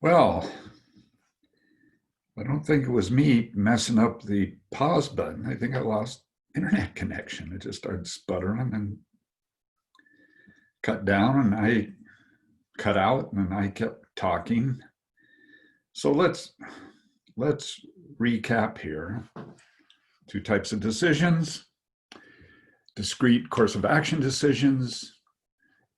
Well, I don't think it was me messing up the pause button. I think I lost internet connection. It just started sputtering and cut down, and I cut out, and I kept talking. So let's recap here. Two types of decisions: discrete course of action decisions,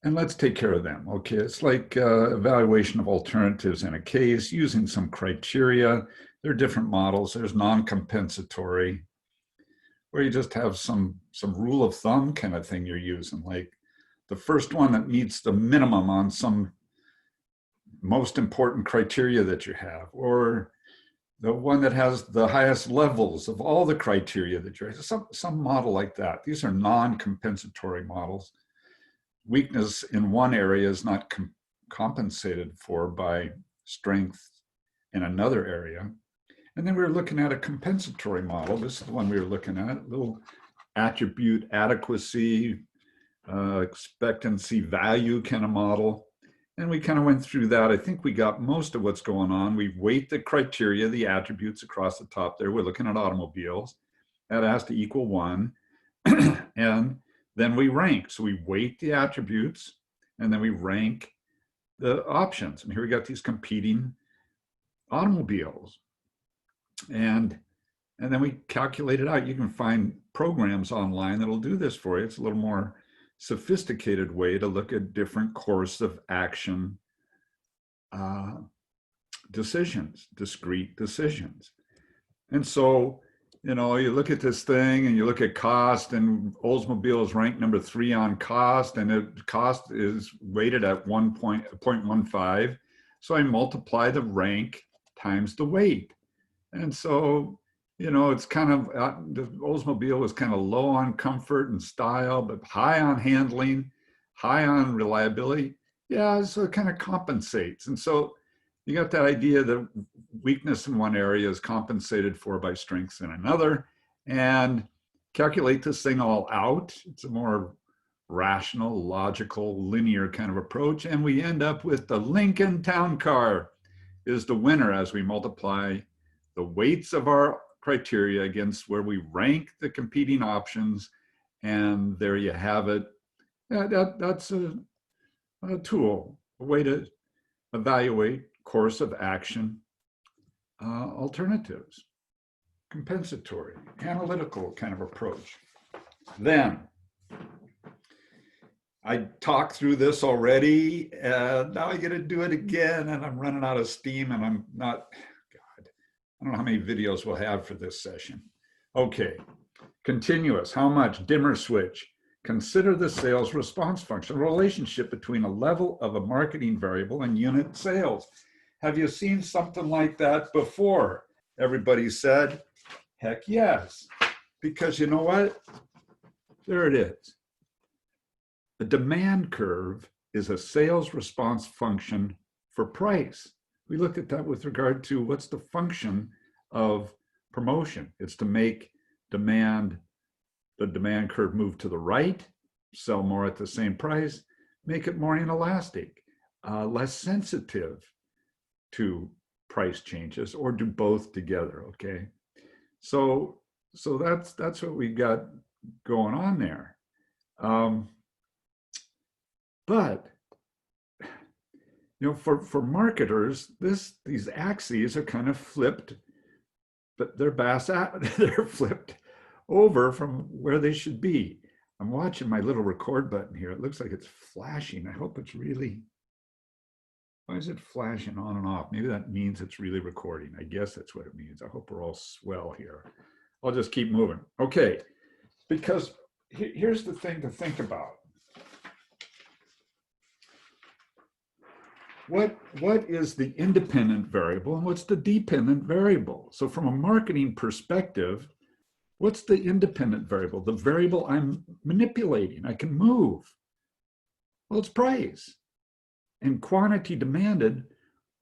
and let's take care of them. Okay, it's like evaluation of alternatives in a case using some criteria. There are different models. There's non-compensatory, where you just have some rule of thumb kind of thing you're using, like the first one that meets the minimum on some most important criteria that you have, or the one that has the highest levels of all the criteria that you have, some model like that. These are non-compensatory models. Weakness in one area is not compensated for by strength in another area. And then we were looking at a compensatory model. This is the one we were looking at, a little attribute adequacy, expectancy value kind of model. And we kind of went through that. I think we got most of what's going on. We weight the criteria, the attributes across the top there. We're looking at automobiles. That has to equal 1. And then we rank. So we weight the attributes, and then we rank the options. And here we got these competing automobiles. And then we calculate it out. You can find programs online that'll do this for you. It's a little more sophisticated way to look at different course of action decisions, discrete decisions. And so, you look at this thing and you look at cost, and Oldsmobile is ranked number 3 on cost, and the cost is weighted at 0.15. So I multiply the rank times the weight. And so, it's kind of, the Oldsmobile was kind of low on comfort and style, but high on handling, high on reliability. Yeah, so it kind of compensates. And so you got that idea that weakness in one area is compensated for by strengths in another, and calculate this thing all out. It's a more rational, logical, linear kind of approach. And we end up with the Lincoln Town Car is the winner as we multiply the weights of our criteria against where we rank the competing options. And there you have it. That's a tool, a way to evaluate course of action alternatives, compensatory, analytical kind of approach. Then, I talked through this already, and now I get to do it again, and I'm running out of steam, and I'm not, God, I don't know how many videos we'll have for this session. Okay, continuous, how much, dimmer switch. Consider the sales response function, relationship between a level of a marketing variable and unit sales. Have you seen something like that before? Everybody said, heck yes. Because you know what? There it is. The demand curve is a sales response function for price. We looked at that with regard to what's the function of promotion. It's to make the demand curve move to the right, sell more at the same price, make it more inelastic, less sensitive to price changes, or do both together, okay? So that's what we got going on there. But for marketers, these axes are kind of flipped, but they're flipped over from where they should be. I'm watching my little record button here. It looks like it's flashing. I hope it's really, why is it flashing on and off? Maybe that means it's really recording. I guess that's what it means. I hope we're all swell here. I'll just keep moving. Okay, because here's the thing to think about. What is the independent variable and what's the dependent variable? So from a marketing perspective, what's the independent variable? The variable I'm manipulating, I can move. Well, it's price. And quantity demanded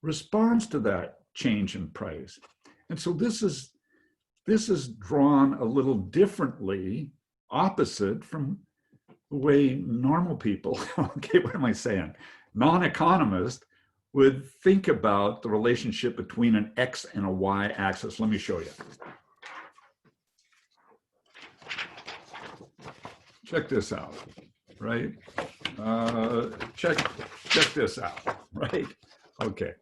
responds to that change in price. And so this is drawn a little differently, opposite from the way normal people, okay, what am I saying? Non-economists would think about the relationship between an X and a Y axis. Let me show you. Check this out, right? Check this out, right? Okay.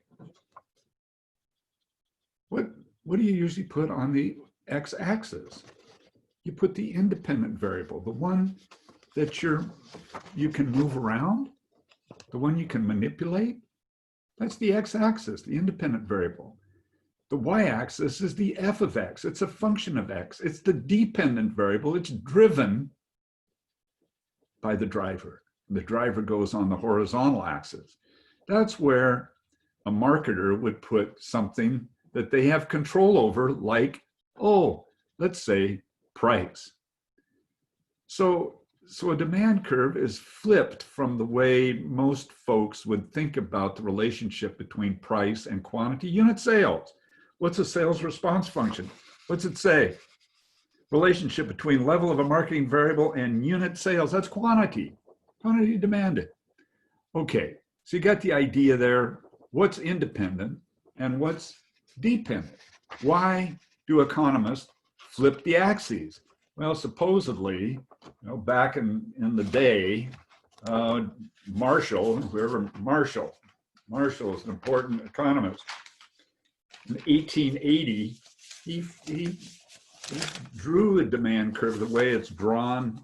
What do you usually put on the X axis? You put the independent variable, the one that you can move around, the one you can manipulate. That's the X axis, the independent variable. The Y axis is the f of X. It's a function of X. It's the dependent variable. It's driven by the driver. The driver goes on the horizontal axis. That's where a marketer would put something that they have control over, like, oh, let's say price. So a demand curve is flipped from the way most folks would think about the relationship between price and quantity. Unit sales. What's a sales response function? What's it say? Relationship between level of a marketing variable and unit sales. That's quantity. Quantity demanded. Okay, so you got the idea there. What's independent and what's dependent? Why do economists flip the axes? Well, supposedly, back in the day, Marshall is an important economist. In 1880, he drew a demand curve the way it's drawn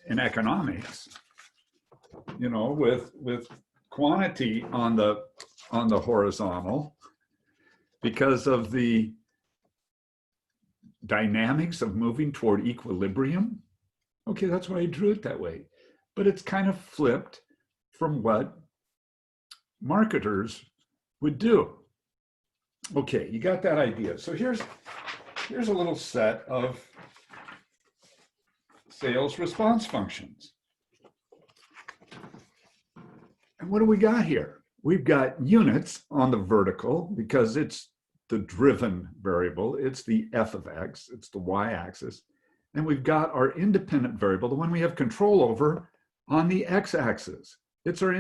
in economics, with quantity on the horizontal, because of the dynamics of moving toward equilibrium. Okay, that's why I drew it that way. But it's kind of flipped from what marketers would do. Okay, you got that idea. So here's a little set of sales response functions. And what do we got here? We've got units on the vertical because it's the driven variable. It's the f of X. It's the Y axis. And we've got our independent variable, the one we have control over, on the X axis. It's our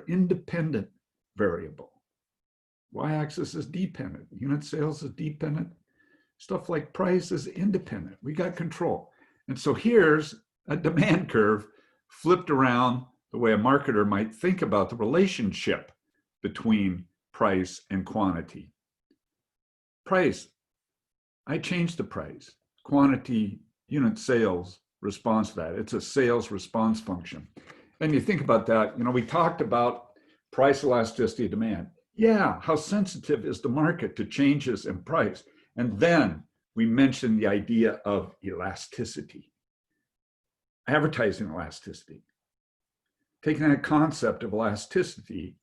independent variable. Y axis is dependent. Unit sales is dependent. Stuff like price is independent. We got control. And so here's a demand curve flipped around the way a marketer might think about the relationship between price and quantity. Price, I changed the price. Quantity, unit sales, response to that. It's a sales response function. And you think about that, we talked about price elasticity of demand. Yeah, how sensitive is the market to changes in price? And then we mentioned the idea of elasticity, advertising elasticity. Taking that concept of elasticity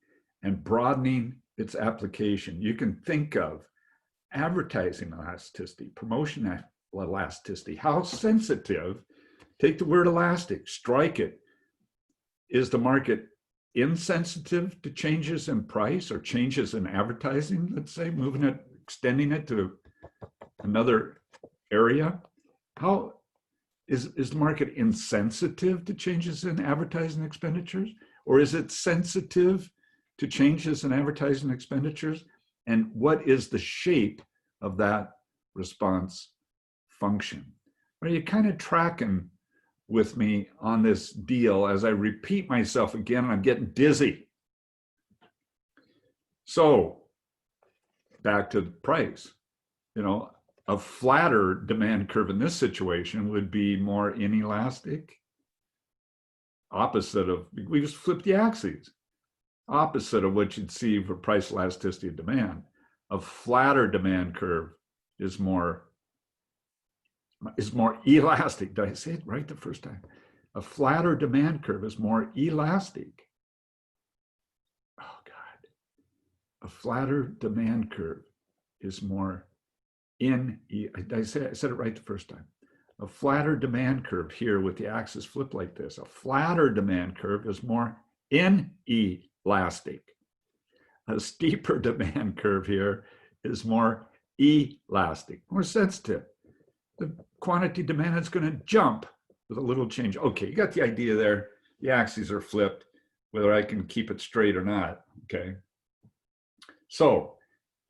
and broadening its application. You can think of advertising elasticity, promotion elasticity. How sensitive, take the word elastic, strike it. Is the market insensitive to changes in price or changes in advertising, let's say, moving it, extending it to another area? How is the market insensitive to changes in advertising expenditures? Or is it sensitive to changes in advertising expenditures? And what is the shape of that response function? Are you kind of tracking with me on this deal as I repeat myself again and I'm getting dizzy? So back to the price, a flatter demand curve in this situation would be more inelastic. Opposite of, we just flip the axes. Opposite of what you'd see for price elasticity of demand. A flatter demand curve is more elastic. Did I say it right the first time? A flatter demand curve is more elastic. Oh God. A flatter demand curve is more I said it right the first time. A flatter demand curve here with the axis flipped like this. A flatter demand curve is more inelastic. A steeper demand curve here is more elastic, more sensitive. The quantity demand is going to jump with a little change. Okay, you got the idea there. The axes are flipped. whether I can keep it straight or not, okay? So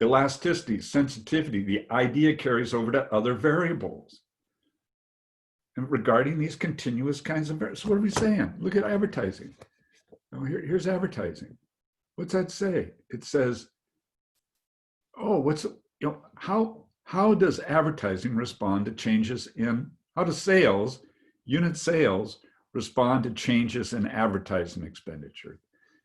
elasticity, sensitivity, the idea carries over to other variables. And regarding these continuous kinds of variables, so what are we saying? Look at advertising. Oh, here's advertising. What's that say? It says, oh, how does advertising respond to changes in, how does unit sales respond to changes in advertising expenditure?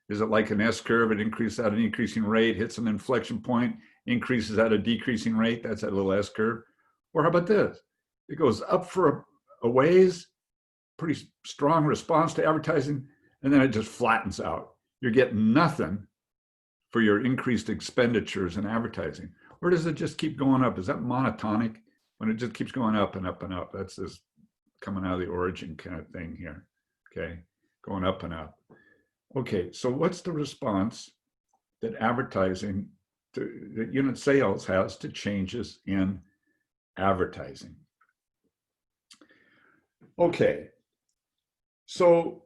Is it like an S curve? It increases at an increasing rate, hits an inflection point, increases at a decreasing rate. That's that little S curve. Or how about this? It goes up for a ways, pretty strong response to advertising, and then it just flattens out. You're getting nothing for your increased expenditures in advertising. Or does it just keep going up? Is that monotonic? When it just keeps going up and up and up, that's this coming out of the origin kind of thing here, okay? Going up and up. Okay, so what's the response that advertising, that unit sales has to changes in advertising? Okay, so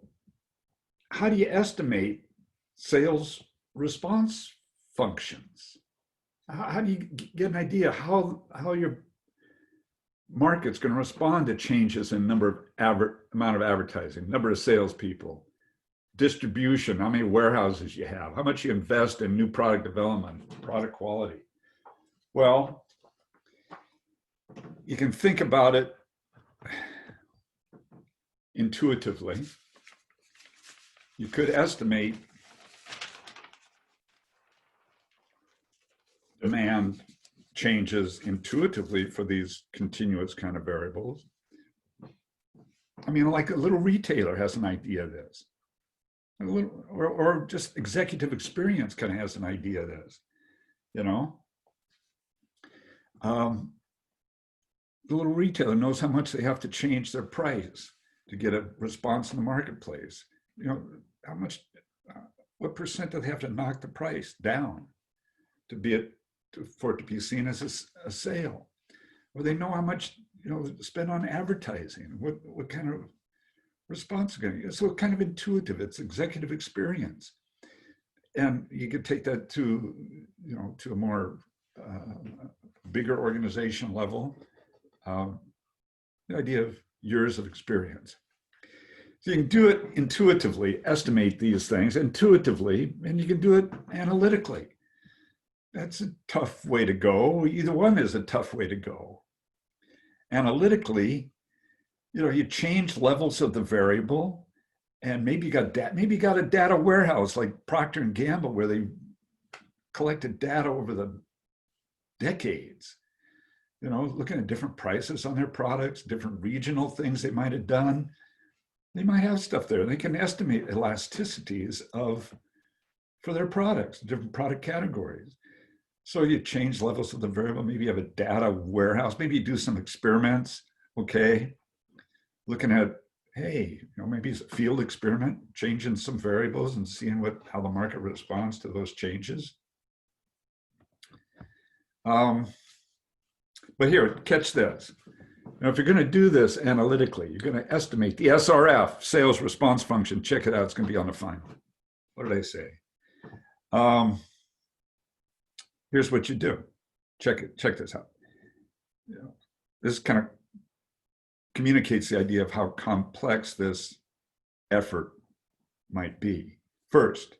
how do you estimate sales response functions? How do you get an idea how your market's going to respond to changes in amount of advertising, number of salespeople, distribution, how many warehouses you have, how much you invest in new product development, product quality? Well, you can think about it intuitively. You could estimate demand changes intuitively for these continuous kind of variables. I mean, like a little retailer has an idea of this. Or just executive experience kind of has an idea of this, you know? The little retailer knows how much they have to change their price to get a response in the marketplace. You know, how much, what percent do they have to knock the price down for it to be seen as a sale? Or they know how much, you know, spend on advertising, what kind of response are going to get. So kind of intuitive, it's executive experience. And you could take that to, you know, to a more bigger organization level, the idea of years of experience. So you can do it intuitively, estimate these things intuitively, and you can do it analytically. That's a tough way to go. Either one is a tough way to go. Analytically, you know, you change levels of the variable, and maybe you got a data warehouse like Procter & Gamble, where they collected data over the decades, you know, looking at different prices on their products, different regional things they might have done. They might have stuff there. They can estimate elasticities for their products, different product categories. So you change levels of the variable. Maybe you have a data warehouse. Maybe you do some experiments, okay? Looking at, hey, you know, maybe it's a field experiment, changing some variables and seeing how the market responds to those changes. But here, catch this. Now, if you're going to do this analytically, you're going to estimate the SRF, sales response function. Check it out. It's going to be on the final. What did I say? Here's what you do. Check this out. You know, this kind of communicates the idea of how complex this effort might be. First,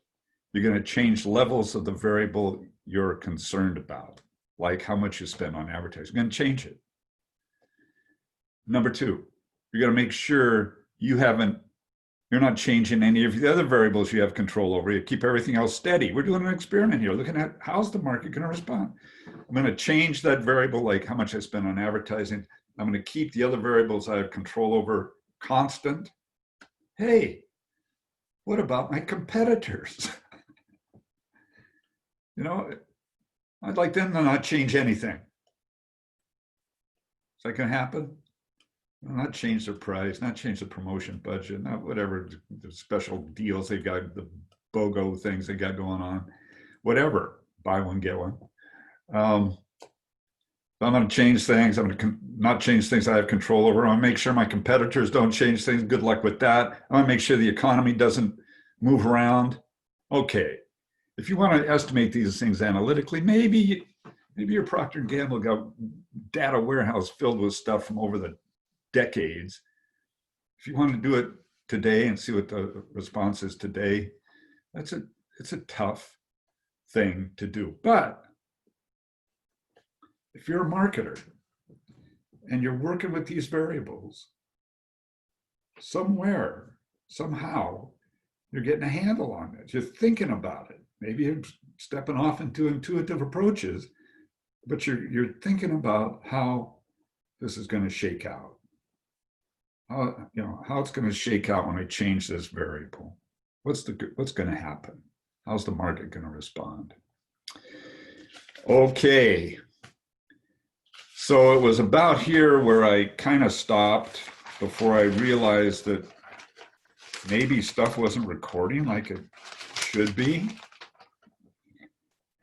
you're going to change levels of the variable you're concerned about, like how much you spend on advertising. You're going to change it. Number two, you're going to make sure you're not changing any of the other variables you have control over. You keep everything else steady. We're doing an experiment here, looking at how's the market going to respond. I'm going to change that variable, like how much I spend on advertising. I'm going to keep the other variables I have control over constant. Hey, what about my competitors? You know, I'd like them to not change anything. Is that going to happen? Not change their price, not change the promotion budget, not whatever the special deals they got, the BOGO things they got going on, whatever, buy one, get one. I'm going to change things. I'm going to not change things I have control over. I'm going to make sure my competitors don't change things. Good luck with that. I'm going to make sure the economy doesn't move around. Okay, if you want to estimate these things analytically, maybe your Procter & Gamble got data warehouse filled with stuff from over the decades. If you want to do it today and see what the response is today, it's a tough thing to do. But if you're a marketer and you're working with these variables, somewhere, somehow, you're getting a handle on it. You're thinking about it. Maybe you're stepping off into intuitive approaches, but you're thinking about how this is going to shake out. How it's going to shake out when I change this variable. What's going to happen? How's the market going to respond? Okay. So it was about here where I kind of stopped before I realized that maybe stuff wasn't recording like it should be.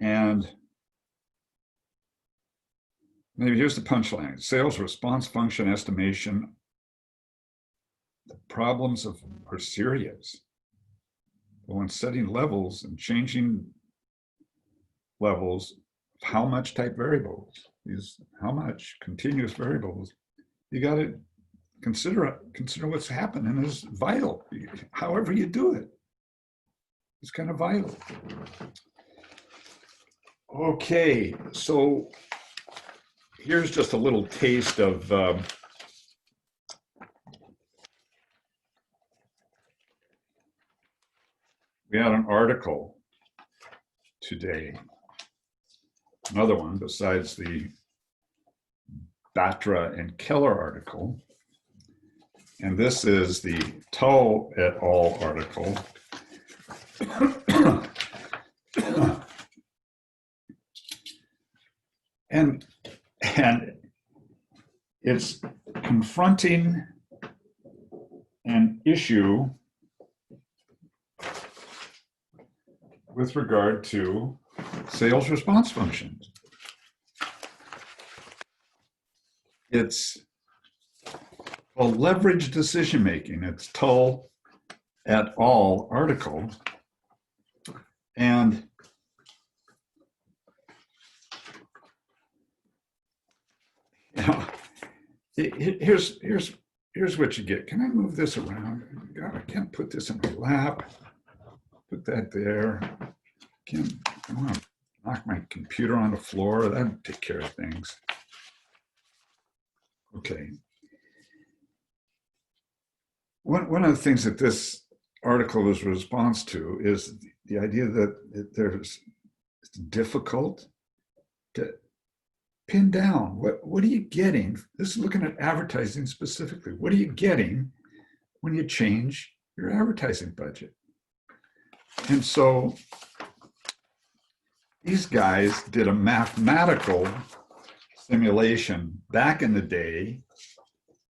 And maybe here's the punchline. Sales response function estimation. The problems are serious. But when setting levels and changing levels, how much type variables, how much continuous variables, you got to consider what's happening is vital. However you do it, it's kind of vital. Okay, so here's just a little taste of we had an article today, another one besides the Batra and Keller article. And this is the Tull et al. Article. and it's confronting an issue with regard to sales response functions. It's a leveraged decision making. It's Tull et al. Article. And here's what you get. Can I move this around? God, I can't put this in my lap. Put that there. I want to knock my computer on the floor. That'd take care of things. Okay. One of the things that this article is a response to is the idea that it's difficult to pin down what are you getting. This is looking at advertising specifically. What are you getting when you change your advertising budget? And so these guys did a mathematical simulation back in the day.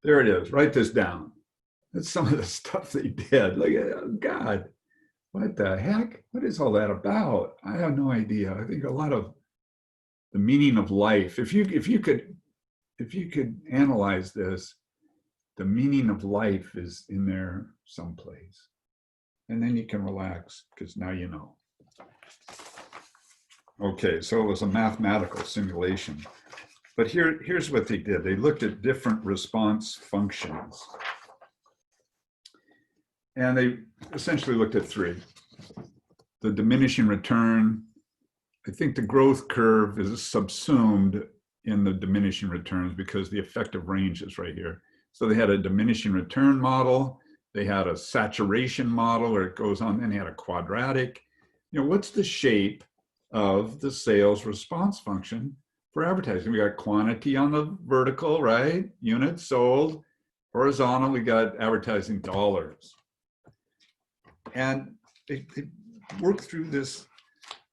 There it is. Write this down. That's some of the stuff they did. Like, oh God, what the heck? What is all that about? I have no idea. I think a lot of the meaning of life. If you could analyze this, the meaning of life is in there someplace, and then you can relax because now you know. Okay, so it was a mathematical simulation, but here's what they did. They looked at different response functions. And they essentially looked at three. The diminishing return. I think the growth curve is subsumed in the diminishing returns because the effective range is right here. So they had a diminishing return model. They had a saturation model where it goes on. Then they had a quadratic. What's the shape of the sales response function for advertising? We got quantity on the vertical, right? Units sold. Horizontal, we got advertising dollars. And they worked through this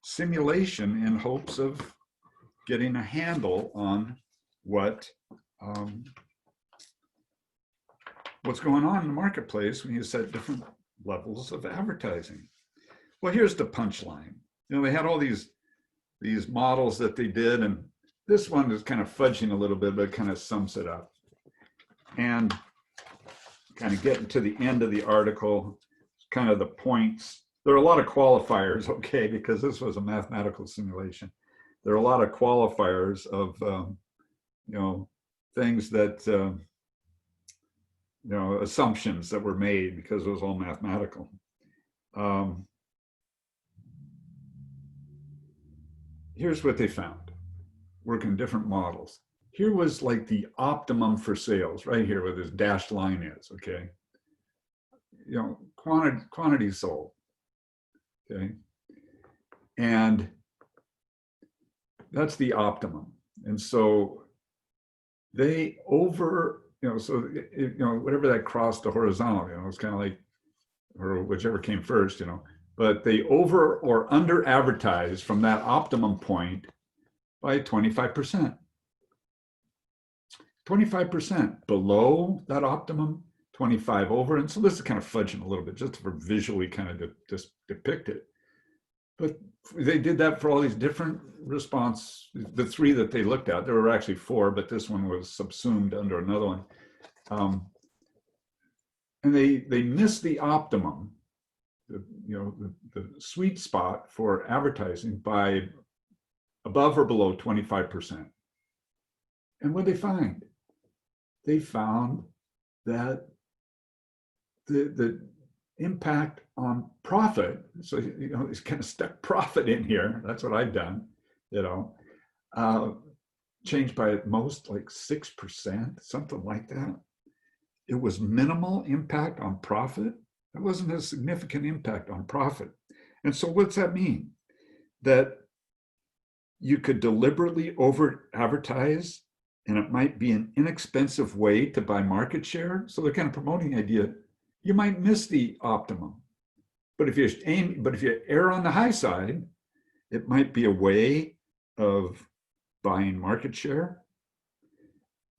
simulation in hopes of getting a handle on what's going on in the marketplace when you set different levels of advertising. Well, here's the punchline. They had all these models that they did, and this one is kind of fudging a little bit, but it kind of sums it up. And kind of getting to the end of the article, kind of the points there are a lot of qualifiers, okay, because this was a mathematical simulation. There are a lot of qualifiers of, things that, assumptions that were made because it was all mathematical. Here's what they found, working different models. Here was like the optimum for sales, right here where this dashed line is, okay? Quantity sold, okay? And that's the optimum. And so they whatever that crossed the horizontal, it's kind of like, or whichever came first, but they over or under advertised from that optimum point by 25%. 25% below that optimum, 25 over. And so this is kind of fudging a little bit just for visually kind of just depict it. But they did that for all these different response, the three that they looked at. There were actually four, but this one was subsumed under another one. And they missed the optimum, the sweet spot for advertising by above or below 25%. And what did they find? They found that the impact on profit, so it's kind of stuck profit in here. That's what I've done, changed by at most like 6%, something like that. It was minimal impact on profit. It wasn't a significant impact on profit. And so what's that mean? That you could deliberately over advertise and it might be an inexpensive way to buy market share. So they're kind of promoting the idea, you might miss the optimum. But if you err on the high side, it might be a way of buying market share.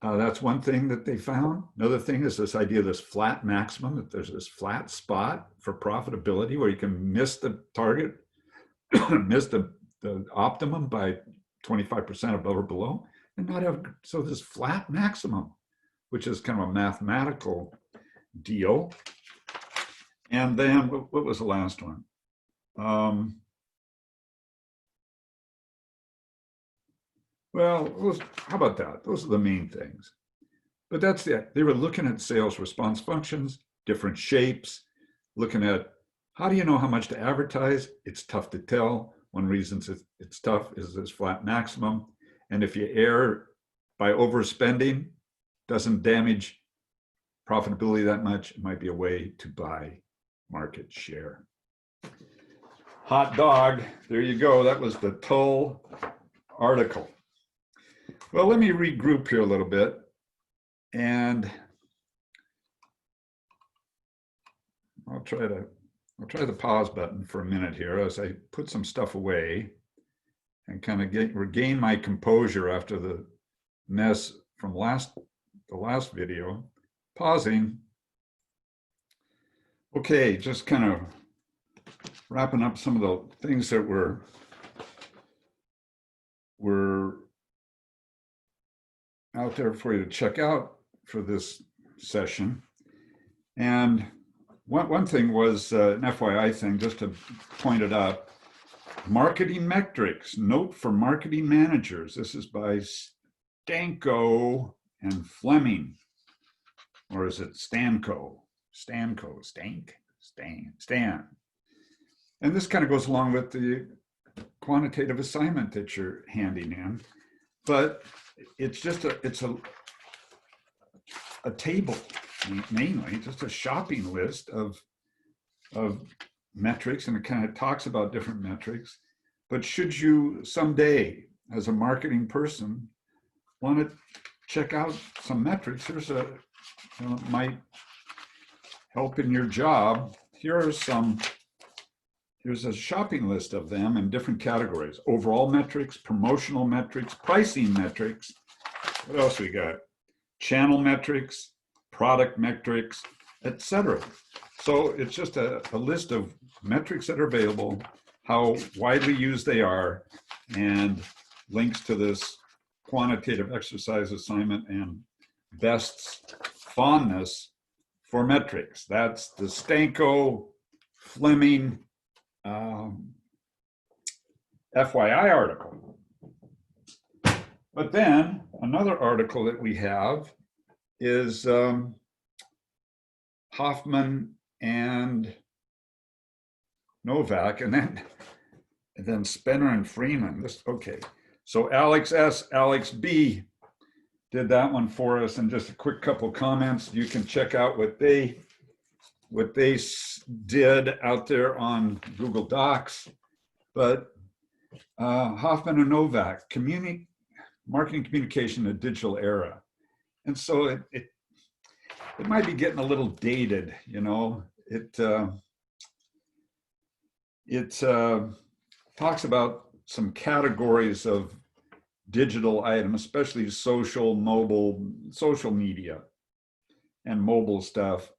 That's one thing that they found. Another thing is this idea of this flat maximum, that there's this flat spot for profitability where you can miss the target, miss the optimum by 25% above or below, and not have, so this flat maximum, which is kind of a mathematical deal. And then what was the last one? Well, how about that? Those are the main things. But that's it. They were looking at sales response functions, different shapes, looking at how do you know how much to advertise? It's tough to tell. One reason it's tough is this flat maximum. And if you err by overspending, doesn't damage profitability that much, it might be a way to buy market share. Hot dog, there you go. That was the Tull article. Well, let me regroup here a little bit, and I'll try the pause button for a minute here as I put some stuff away and kind of regain my composure after the mess from the last video. Pausing. Okay, just kind of wrapping up some of the things that were out there for you to check out for this session. And one thing was an FYI thing, just to point it out. Marketing metrics, note for marketing managers. This is by Stanko and Fleming. Or is it Stanko? Stan. And this kind of goes along with the quantitative assignment that you're handing in. But it's just a table, mainly, just a shopping list of metrics, and it kind of talks about different metrics. But should you someday, as a marketing person, want to check out some metrics, here's might help in your job. Here's a shopping list of them in different categories: overall metrics, promotional metrics, pricing metrics. What else we got? Channel metrics, product metrics, etc. So it's just a list of metrics that are available, how widely used they are, and links to this quantitative exercise assignment and Best's fondness for metrics. That's the Stanko, Fleming, FYI article. But then another article that we have is Hoffman and Novak, and then Spinner and Freeman. Okay. So Alex S., Alex B. did that one for us, and just a quick couple comments. You can check out what they did out there on Google Docs. But Hoffman and Novak, marketing communication in a digital era. And so it might be getting a little dated, you know. It talks about some categories of digital items, especially social media and mobile stuff.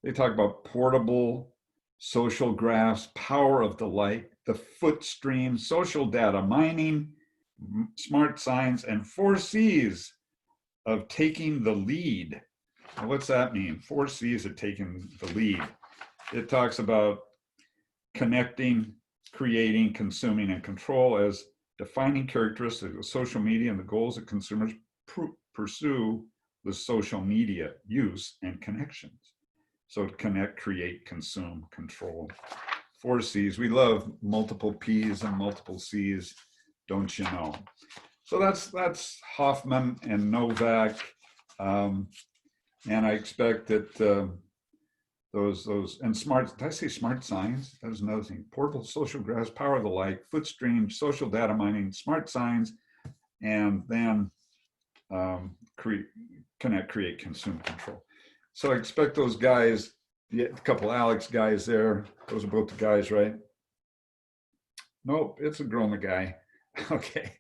They talk about portable, social graphs, power of the light, the foot stream, social data mining, smart signs, and 4 C's of taking the lead. Now, what's that mean? 4 C's of taking the lead. It talks about connecting, creating, consuming, and control as defining characteristics of social media and the goals that consumers pursue with social media use and connections. So connect, create, consume, control. 4 C's. We love multiple P's and multiple C's, don't you know? So that's Hoffman and Novak, and I expect that those and smart. Did I say smart signs? That was another thing. Portable, social graphs, power of the light, footstream, social data mining, smart signs, and then connect, create, consume, control. So I expect those guys, a couple Alex guys there. Those are both the guys, right? Nope, it's a girl and a guy. Okay.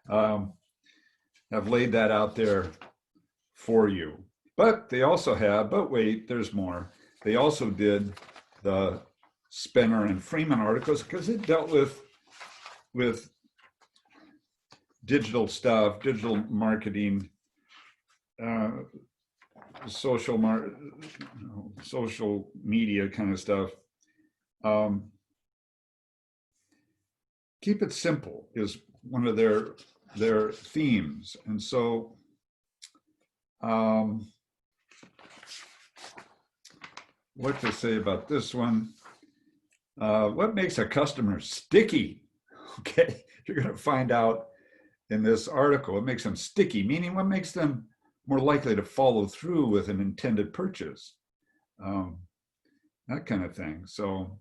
I've laid that out there for you. But they also have, but wait, there's more. They also did the Spinner and Freeman articles because it dealt with digital stuff, digital marketing, social media kind of stuff. Keep it simple is one of their themes. And so what to say about this one? What makes a customer sticky? Okay, you're going to find out in this article. What makes them sticky, meaning what makes them more likely to follow through with an intended purchase, that kind of thing. So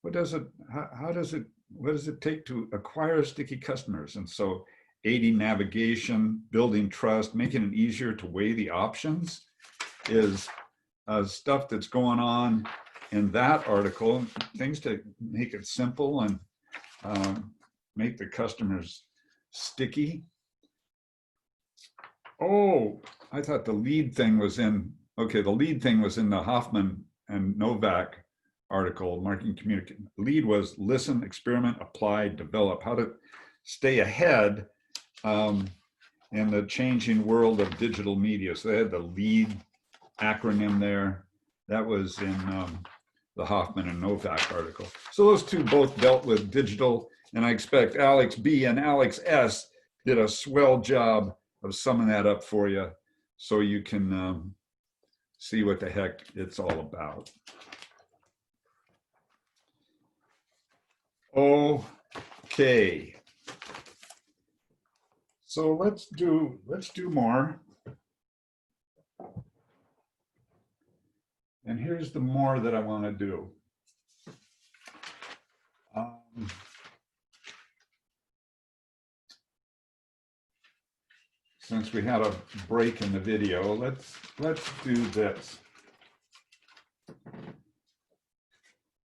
what does it take to acquire sticky customers? And so aiding navigation, building trust, making it easier to weigh the options is stuff that's going on in that article, things to make it simple and make the customers sticky. Oh, I thought the lead thing was in, okay, the lead thing was in the Hoffman and Novak article, marketing communication. Lead was listen, experiment, apply, develop, how to stay ahead in the changing world of digital media. So they had the lead acronym there. That was in the Hoffman and Novak article. So those two both dealt with digital, and I expect Alex B and Alex S did a swell job of summing that up for you so you can see what the heck it's all about. Okay. So let's do more. And here's the more that I want to do. Since we had a break in the video, let's do this.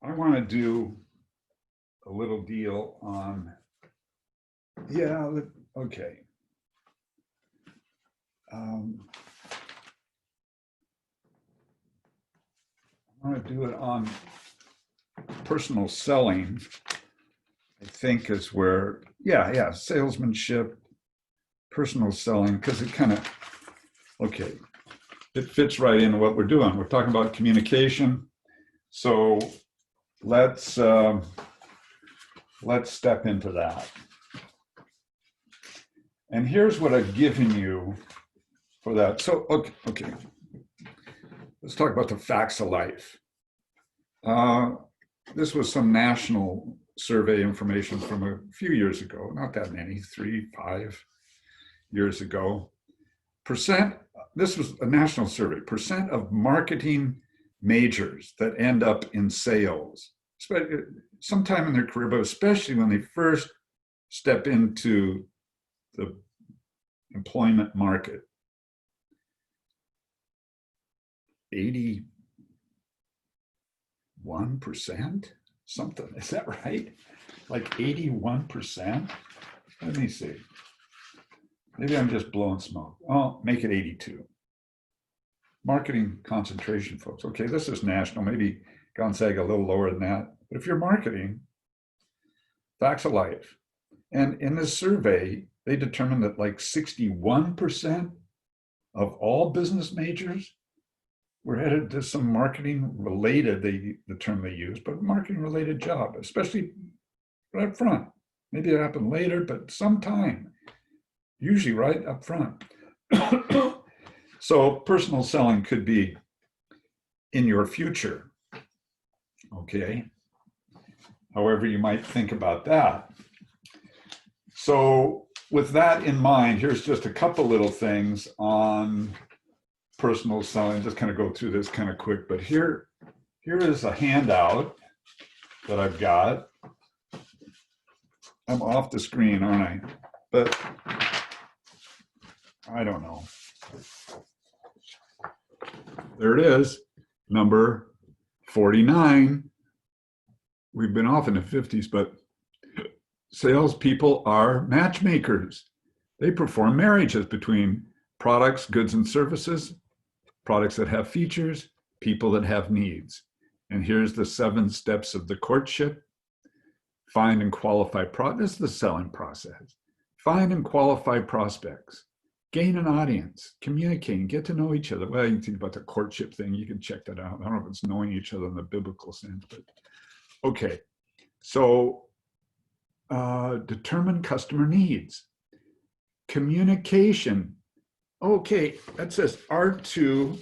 I want to do a little deal on, yeah, okay. I want to do it on personal selling, I think is where, yeah, salesmanship, personal selling, because it kind of, okay, it fits right into what we're doing. We're talking about communication. So let's let's step into that. And here's what I've given you for that. So, okay. Let's talk about the facts of life. This was some national survey information from a few years ago, not that many, 5 years ago. This was a national survey, percent of marketing majors that end up in sales, sometime in their career, but especially when they first step into the employment market. 81%, something, is that right? Like 81%? Let me see. Maybe I'm just blowing smoke. Oh, make it 82. Marketing concentration, folks. Okay, this is national, maybe Gonzaga a little lower than that. But if you're marketing, facts of life. And in this survey, they determined that like 61% of all business majors were headed to some marketing related, the term they use, but marketing related job, especially right up front. Maybe it happened later, but sometime, usually right up front. So personal selling could be in your future, okay? However you might think about that. So with that in mind, here's just a couple little things on personal selling. Just kind of go through this kind of quick, but here is a handout that I've got. I'm off the screen, aren't I? But I don't know. There it is, number 49. We've been off in the 50s, but salespeople are matchmakers. They perform marriages between products, goods, and services, products that have features, people that have needs. And here's the 7 steps of the courtship. Find and qualify this is the selling process. Find and qualify prospects. Gain an audience, communicating, get to know each other. Well, you can think about the courtship thing. You can check that out. I don't know if it's knowing each other in the biblical sense, but okay. So determine customer needs. Communication. Okay, that says R2.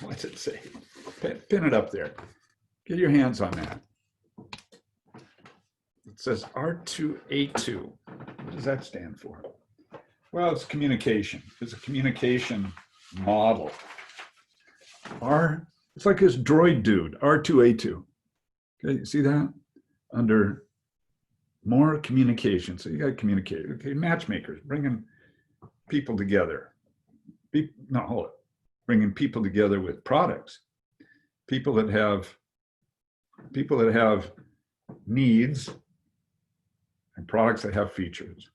What's it say? Pin it up there. Get your hands on that. It says R2A2. What does that stand for? Well, it's communication. It's a communication model. It's like this droid dude, R2A2. Okay, you see that? Under more communication. So you got to communicate. Okay, matchmakers, bringing people together. Bringing people together with products. People that have needs and products that have features.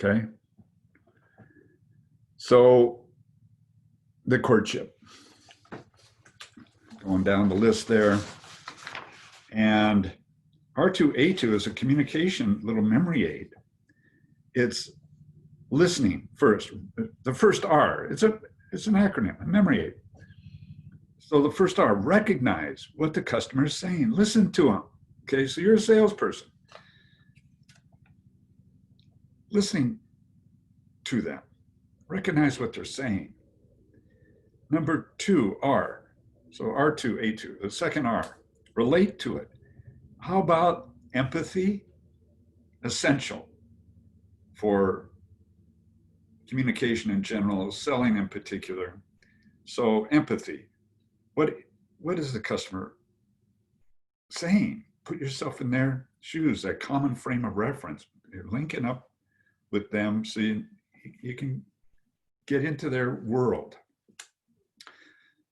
Okay. So the courtship. Going down the list there. And R2A2 is a communication little memory aid. It's listening first. The first R, it's an acronym, a memory aid. So the first R, recognize what the customer is saying. Listen to them. Okay, so you're a salesperson. Listening to them. Recognize what they're saying. Number 2, R. So R2A2, the second R. Relate to it. How about empathy? Essential for communication in general, selling in particular. So empathy. What is the customer saying? Put yourself in their shoes, that common frame of reference. You're linking up with them so you can get into their world.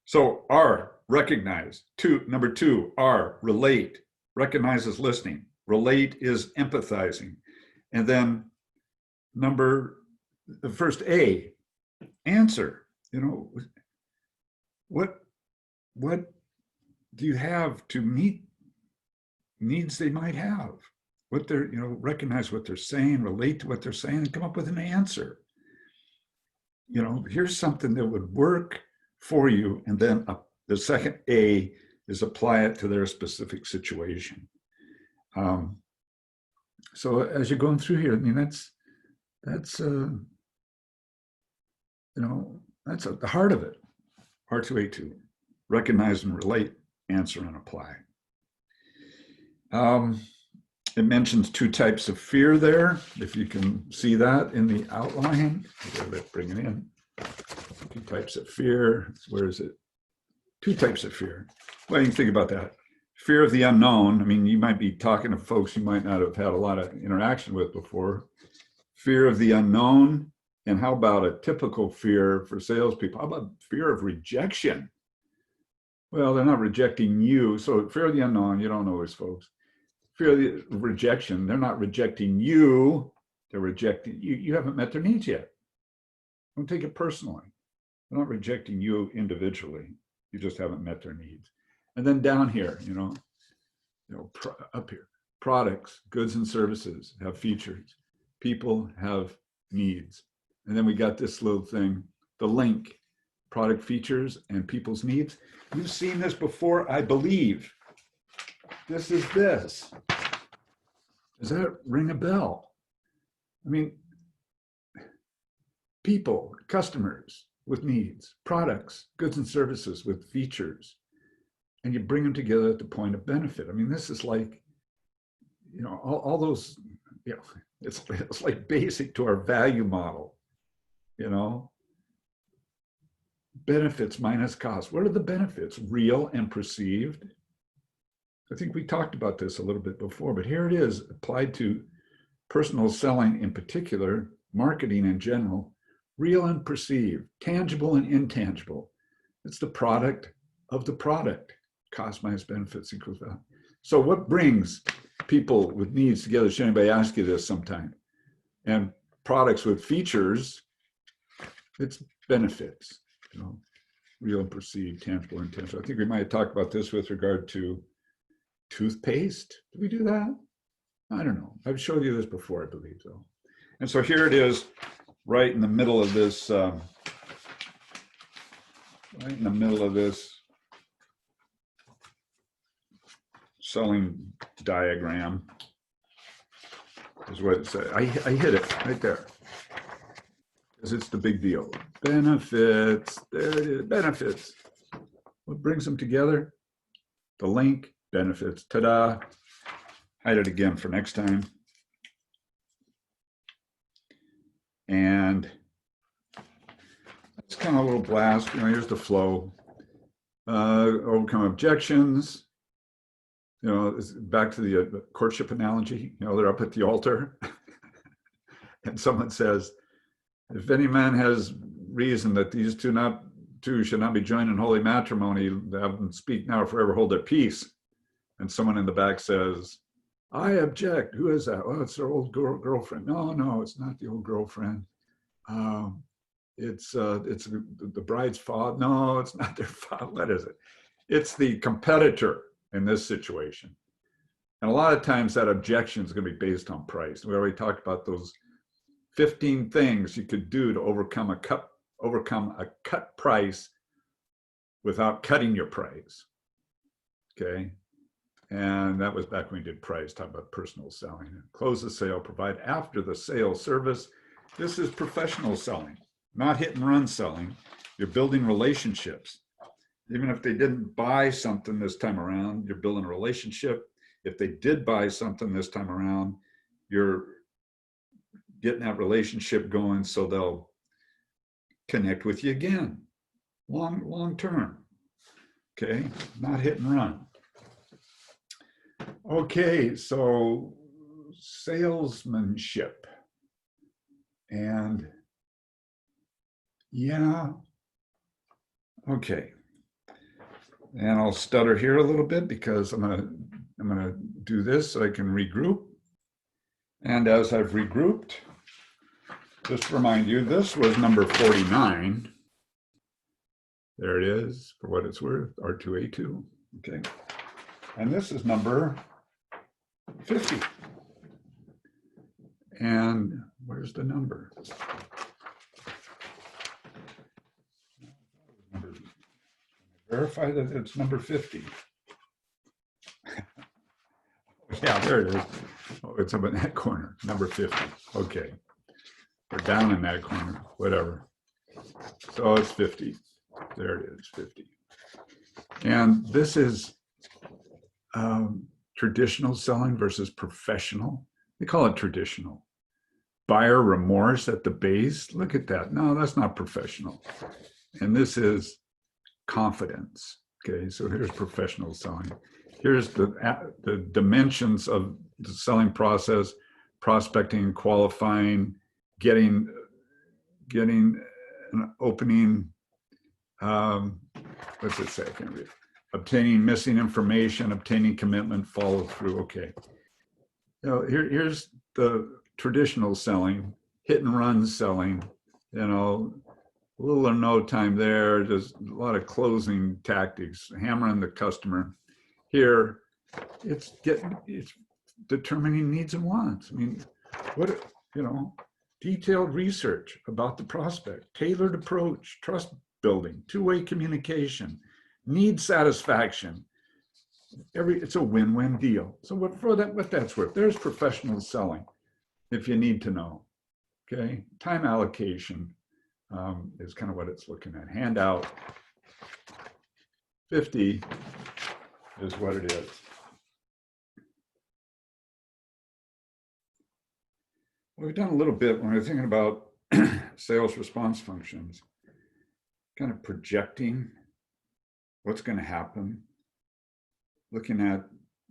So R, recognize. Number 2, R, relate. Recognize is listening. Relate is empathizing. And then the first A, answer. What do you have to meet needs they might have? What they're, recognize what they're saying, relate to what they're saying, and come up with an answer. Here's something that would work for you. And then the second A is apply it to their specific situation. So as you're going through here, I mean, that's that's at the heart of it. R2A2, recognize and relate, answer and apply. It mentions 2 types of fear there. If you can see that in the outline, let's bring it in. 2 types of fear. Where is it? 2 types of fear. Well, you can think about that. Fear of the unknown. I mean, you might be talking to folks you might not have had a lot of interaction with before. Fear of the unknown. And how about a typical fear for salespeople? How about fear of rejection? Well, they're not rejecting you. So fear of the unknown, you don't know these folks. Fear of the rejection, they're not rejecting you. They're rejecting you. You haven't met their needs yet. Don't take it personally. They're not rejecting you individually. You just haven't met their needs. And then down here, up here, products, goods and services have features. People have needs. And then we got this little thing, the link, product features and people's needs. You've seen this before, I believe. This is this. Does that ring a bell? I mean, people, customers with needs, products, goods and services with features, and you bring them together at the point of benefit. I mean, this is like, all those, it's like basic to our value model, benefits minus cost. What are the benefits? Real and perceived. I think we talked about this a little bit before, but here it is applied to personal selling in particular, marketing in general, real and perceived, tangible and intangible. It's the product of the product. Cost minus benefits equals value. So what brings people with needs together? Should anybody ask you this sometime? And products with features, it's benefits, real and perceived, tangible and intangible. I think we might have talked about this with regard to toothpaste. Did we do that? I don't know. I've showed you this before, I believe so. And so here it is, right in the middle of this, selling diagram is what it says. I hit it right there because it's the big deal. Benefits, there it is, benefits. What brings them together? The link, benefits, ta-da. Hide it again for next time. And it's kind of a little blast, here's the flow. Overcome objections. Back to the courtship analogy, they're up at the altar and someone says, if any man has reason that these two should not be joined in holy matrimony, have them speak now or forever hold their peace. And someone in the back says, I object. Who is that? Oh, it's their old girlfriend. No, it's not the old girlfriend. It's the bride's father. No, it's not their father. What is it? It's the competitor in this situation. And a lot of times that objection is going to be based on price. We already talked about those 15 things you could do to overcome a cut price without cutting your price. Okay. And that was back when we did price, talk about personal selling. Close the sale, provide after the sale service. This is professional selling, not hit and run selling. You're building relationships. Even if they didn't buy something this time around, you're building a relationship. If they did buy something this time around, you're getting that relationship going so they'll connect with you again, long term. Okay, not hit and run. Okay, so salesmanship. And yeah, okay. And I'll stutter here a little bit because I'm gonna do this so I can regroup. And as I've regrouped, just to remind you, this was number 49. There it is, for what it's worth, R2A2, okay. And this is number 50. And where's the number? Verify that it's number 50. Yeah, there it is. Oh, it's up in that corner, number 50. Okay. Or down in that corner, whatever. So it's 50. There it is, 50. And this is traditional selling versus professional. They call it traditional. Buyer remorse at the base. Look at that. No, that's not professional. And this is confidence. Okay, so here's professional selling. Here's the dimensions of the selling process: prospecting, qualifying, getting an opening. What's it say? I can't read. Obtaining missing information, obtaining commitment, follow through. Okay. Here's the traditional selling, hit and run selling. Little or no time there, just a lot of closing tactics, hammering the customer. Here, it's determining needs and wants. I mean, detailed research about the prospect, tailored approach, trust building, two-way communication, need satisfaction. It's a win-win deal. So what that's worth, there's professional selling, if you need to know. Okay, time allocation is kind of what it's looking at. Handout 50 is what it is. We've done a little bit when we're thinking about sales response functions, kind of projecting what's going to happen, looking at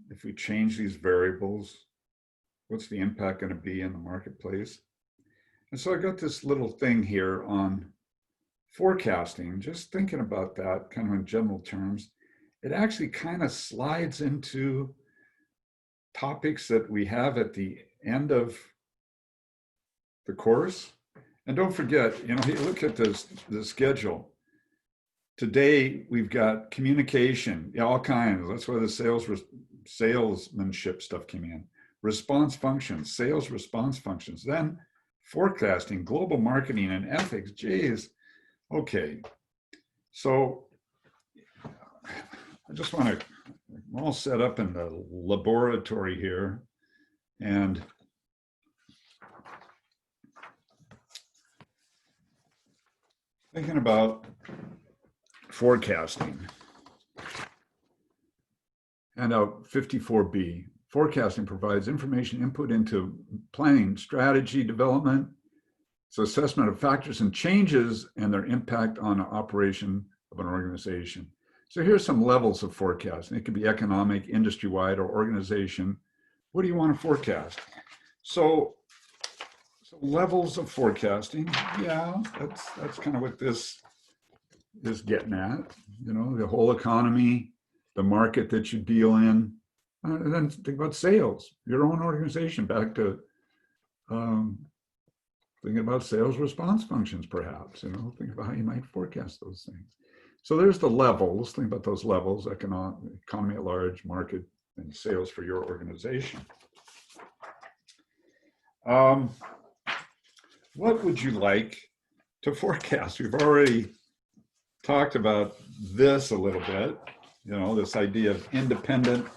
if we change these variables, what's the impact going to be in the marketplace. And so I got this little thing here on forecasting, just thinking about that kind of in general terms. It actually kind of slides into topics that we have at the end of the course. And don't forget, look at the schedule. Today, we've got communication, all kinds. That's where the salesmanship stuff came in. Response functions, sales response functions. Then forecasting, global marketing, and ethics. Geez. Okay. So I just want to, we're all set up in the laboratory here. And thinking about forecasting. Handout 54B. Forecasting provides information input into planning, strategy development. It's assessment of factors and changes and their impact on the operation of an organization. So here's some levels of forecasting. It could be economic, industry-wide, or organization. What do you want to forecast? So levels of forecasting, yeah, that's kind of what this is getting at. The whole economy, the market that you deal in. And then think about sales, your own organization, back to thinking about sales response functions, perhaps, think about how you might forecast those things. So there's the levels, think about those levels: economy at large, market, and sales for your organization. What would you like to forecast? We've already talked about this a little bit, this idea of independent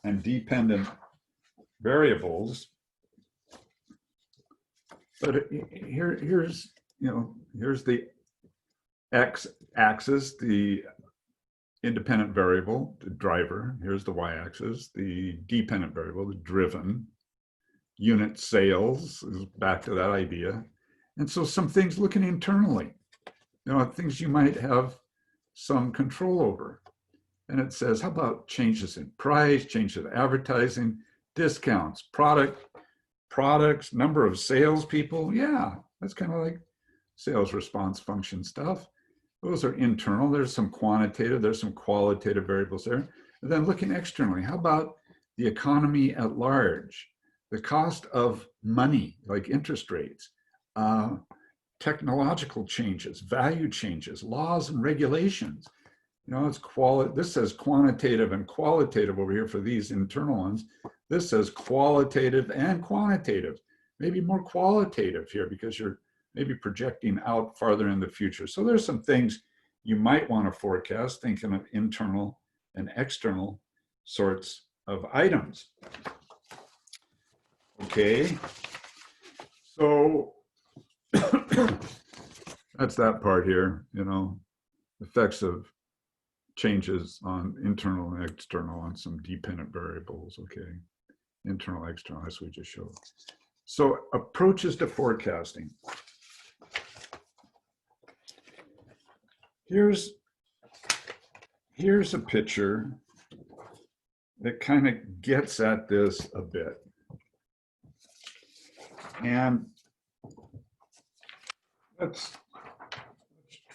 and dependent variables. But here's the x-axis, the independent variable, the driver. Here's the y-axis, the dependent variable, the driven. Unit sales is back to that idea. And so some things looking internally, things you might have some control over. And it says, how about changes in price, changes in advertising, discounts, products, number of salespeople? Yeah, that's kind of like sales response function stuff. Those are internal. There's some quantitative, there's some qualitative variables there. And then looking externally, how about the economy at large? The cost of money, like interest rates, technological changes, value changes, laws and regulations. This says quantitative and qualitative over here for these internal ones. This says qualitative and quantitative, maybe more qualitative here because you're maybe projecting out farther in the future. So there's some things you might want to forecast, thinking of internal and external sorts of items. Okay. So that's that part here, you know, effects of changes on internal and external on some dependent variables. Okay. Internal, external, as we just showed. So approaches to forecasting. Here's a picture that kind of gets at this a bit. And let's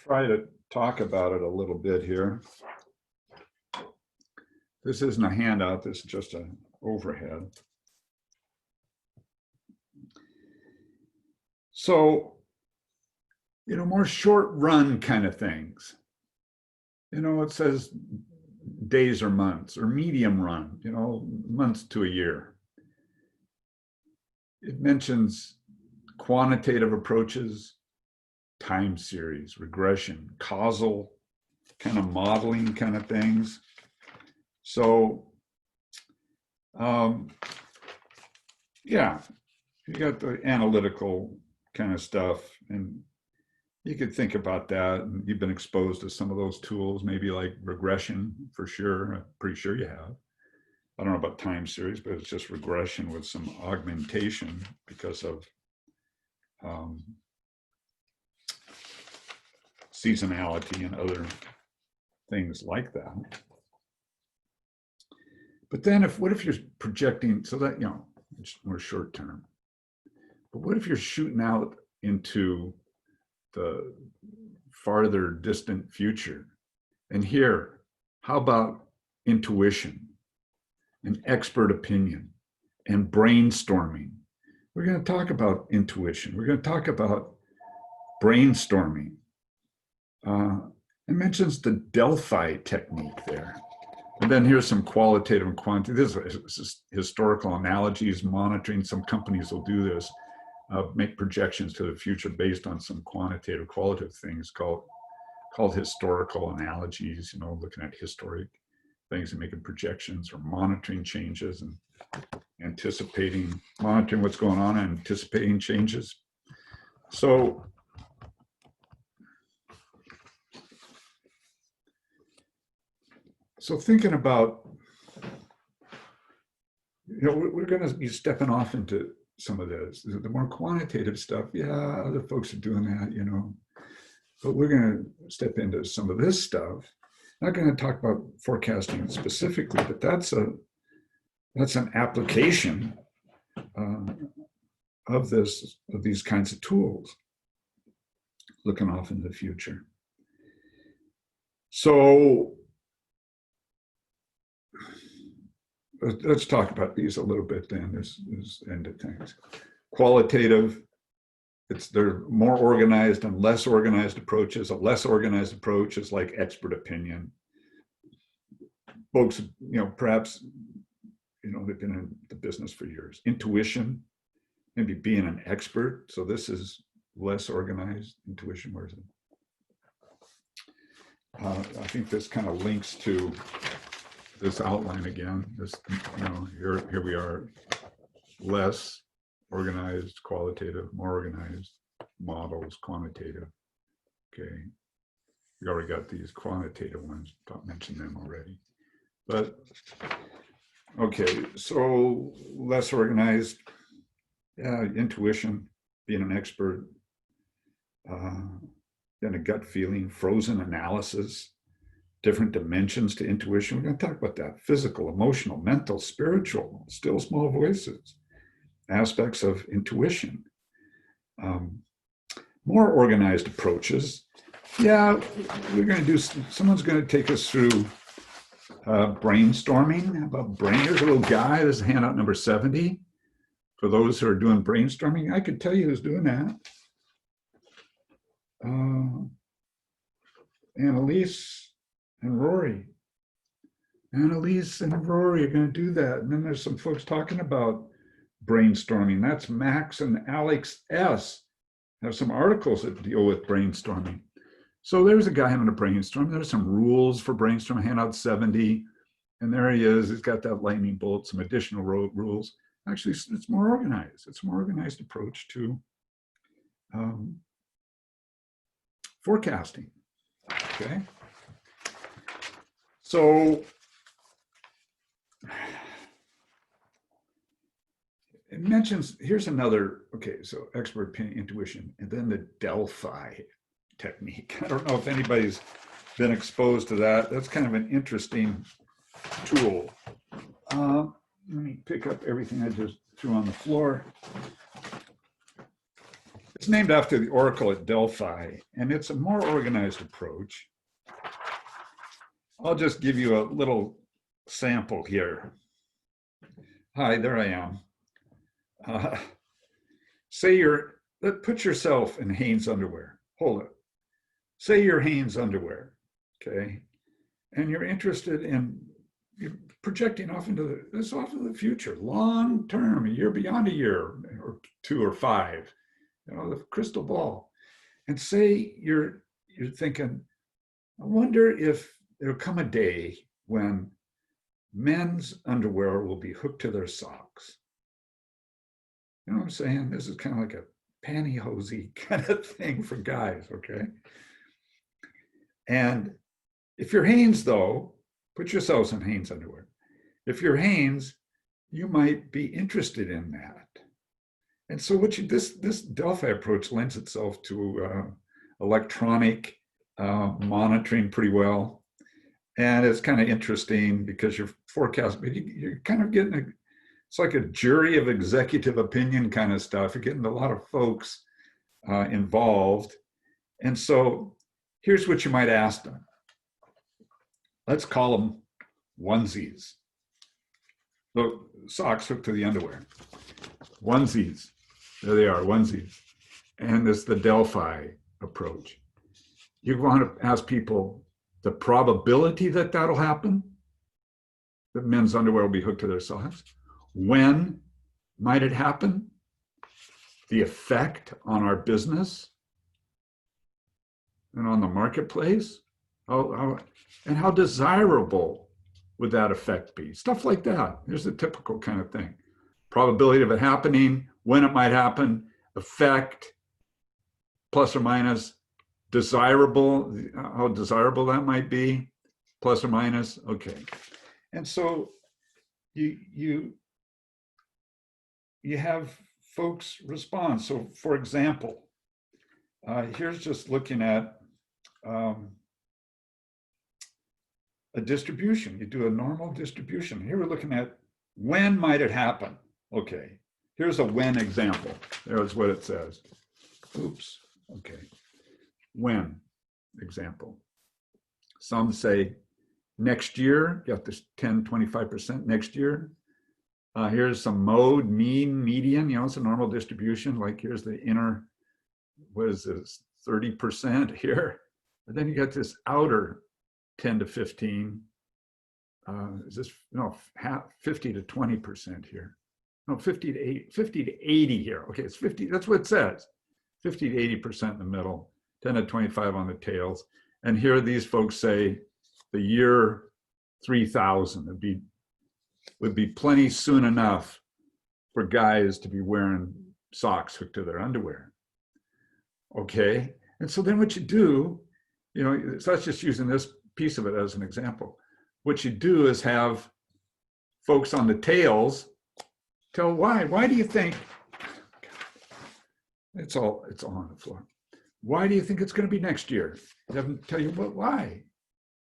try to talk about it a little bit here. This isn't a handout, this is just an overhead. So, you know, more short run kind of things. You know, it says days or months, or medium run, you know, months to a year. It mentions quantitative approaches, time series, regression, causal kind of modeling kind of things. So, yeah, you got the analytical kind of stuff, and you could think about that. And you've been exposed to some of those tools, maybe like regression for sure. I'm pretty sure you have. I don't know about time series, but it's just regression with some augmentation because of seasonality and other things like that. But then what if you're projecting, so that, you know, it's more short term, but what if you're shooting out into the farther distant future? And here, how about intuition and expert opinion and brainstorming? We're going to talk about intuition. We're going to talk about brainstorming. It mentions the Delphi technique there. And then here's some qualitative and quantitative. This is historical analogies, monitoring. Some companies will do this, make projections to the future based on some quantitative, qualitative things called historical analogies, you know, looking at historic things and making projections, or monitoring changes and monitoring what's going on and anticipating changes. So thinking about, you know, we're going to be stepping off into some of this. The more quantitative stuff, yeah, other folks are doing that, you know, but we're going to step into some of this stuff. Not going to talk about forecasting specifically, but that's an application of these kinds of tools, looking off in the future. So let's talk about these a little bit then. This end of things. Qualitative, they're more organized and less organized approaches. A less organized approach is like expert opinion. Folks, you know, perhaps, you know, they've been in the business for years. Intuition, maybe being an expert. So this is less organized. Intuition, where is it? I think this kind of links to this outline again. This, you know, here we are, less organized, qualitative, more organized, models, quantitative. Okay, we already got these quantitative ones. Don't mention them already. But okay, so less organized, yeah, intuition, being an expert, then a gut feeling, frozen analysis, different dimensions to intuition. We're going to talk about that: physical, emotional, mental, spiritual, still small voices, aspects of intuition. More organized approaches. Yeah, we're going to do, someone's going to take us through brainstorming. About brain, here's a little guy. This is handout number 70. For those who are doing brainstorming, I could tell you who's doing that. Annalise and Rory. Annalise and Rory are going to do that. And then there's some folks talking about brainstorming. That's Max and Alex S. Have some articles that deal with brainstorming. So there's a guy having a brainstorm. There's some rules for brainstorming, handout 70. And there he is. He's got that lightning bolt, some additional rules. Actually, it's more organized. It's a more organized approach to forecasting. Okay. So it mentions, here's another, okay, so expert opinion, intuition, and then the Delphi technique. I don't know if anybody's been exposed to that. That's kind of an interesting tool. Let me pick up everything I just threw on the floor. It's named after the Oracle at Delphi, and it's a more organized approach. I'll just give you a little sample here. Hi, there I am. Say put yourself in Hanes underwear. Hold it. Say you're Hanes underwear, okay? And you're interested in, you're projecting off into the future, long term, a year beyond a year, or 2 or 5, the crystal ball. And say you're thinking, I wonder if there'll come a day when men's underwear will be hooked to their socks. You know what I'm saying? This is kind of like a pantyhosey kind of thing for guys, okay? And if you're Hanes, though, put yourselves in Hanes underwear. If you're Hanes, you might be interested in that. And so this Delphi approach lends itself to electronic monitoring pretty well. And it's kind of interesting because you're forecasting, you're kind of getting it's like a jury of executive opinion kind of stuff. You're getting a lot of folks involved. And so here's what you might ask them. Let's call them onesies. The socks hooked to the underwear. Onesies. There they are, onesies. And it's the Delphi approach. You want to ask people the probability that that'll happen, that men's underwear will be hooked to their socks. When might it happen? The effect on our business and on the marketplace. And how desirable would that effect be? Stuff like that. There's the typical kind of thing. Probability of it happening, when it might happen, effect, plus or minus, desirable, how desirable that might be, plus or minus, okay. And so you have folks respond. So for example, here's just looking at a distribution. You do a normal distribution. Here we're looking at when might it happen? Okay, here's a when example. There's what it says. Oops, okay. When example. Some say next year, you have this 10, 25% next year. Here's some mode, mean, median, it's a normal distribution. Like here's the inner, what is this, 30% here. And then you got this outer 10 to 15. Is this, no, 50 to 20% here. No, 50 to 80 here. Okay, it's 50, that's what it says. 50 to 80% in the middle, 10 to 25 on the tails. And here these folks say the year 3000 would be plenty soon enough for guys to be wearing socks hooked to their underwear. Okay, and so then what you do, so that's just using this piece of it as an example. What you do is have folks on the tails tell why. Why do you think, it's all on the floor. Why do you think it's going to be next year? You have them tell you why,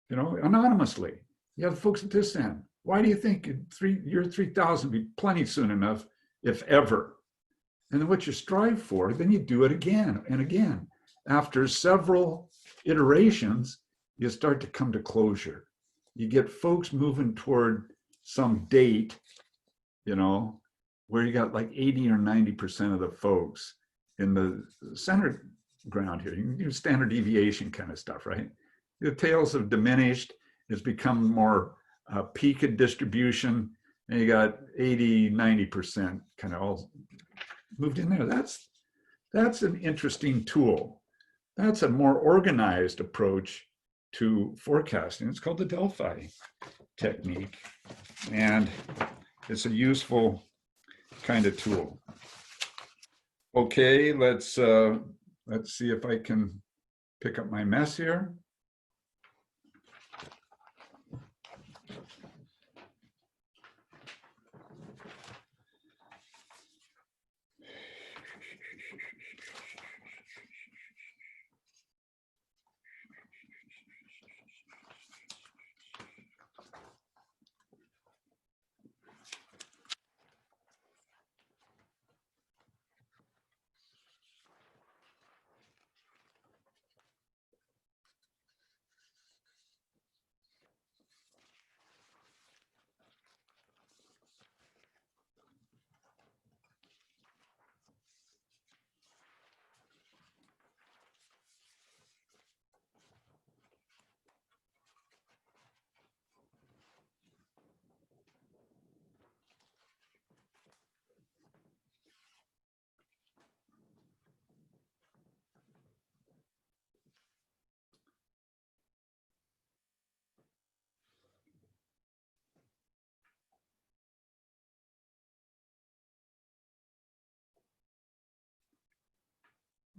anonymously. You have folks at this end. Why do you think year 3000 be plenty soon enough, if ever? And then what you strive for, then you do it again and again. After several iterations, you start to come to closure. You get folks moving toward some date, where you got like 80 or 90% of the folks in the center ground here. You can do standard deviation kind of stuff, right? The tails have diminished. It's become more peaked distribution, and you got 80, 90% kind of all moved in there. That's an interesting tool. That's a more organized approach to forecasting. It's called the Delphi technique. And it's a useful kind of tool. Okay, let's see if I can pick up my mess here.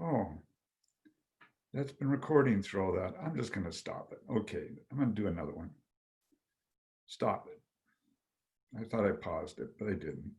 Oh, that's been recording through all that. I'm just going to stop it. Okay, I'm going to do another one. Stop it. I thought I paused it, but I didn't.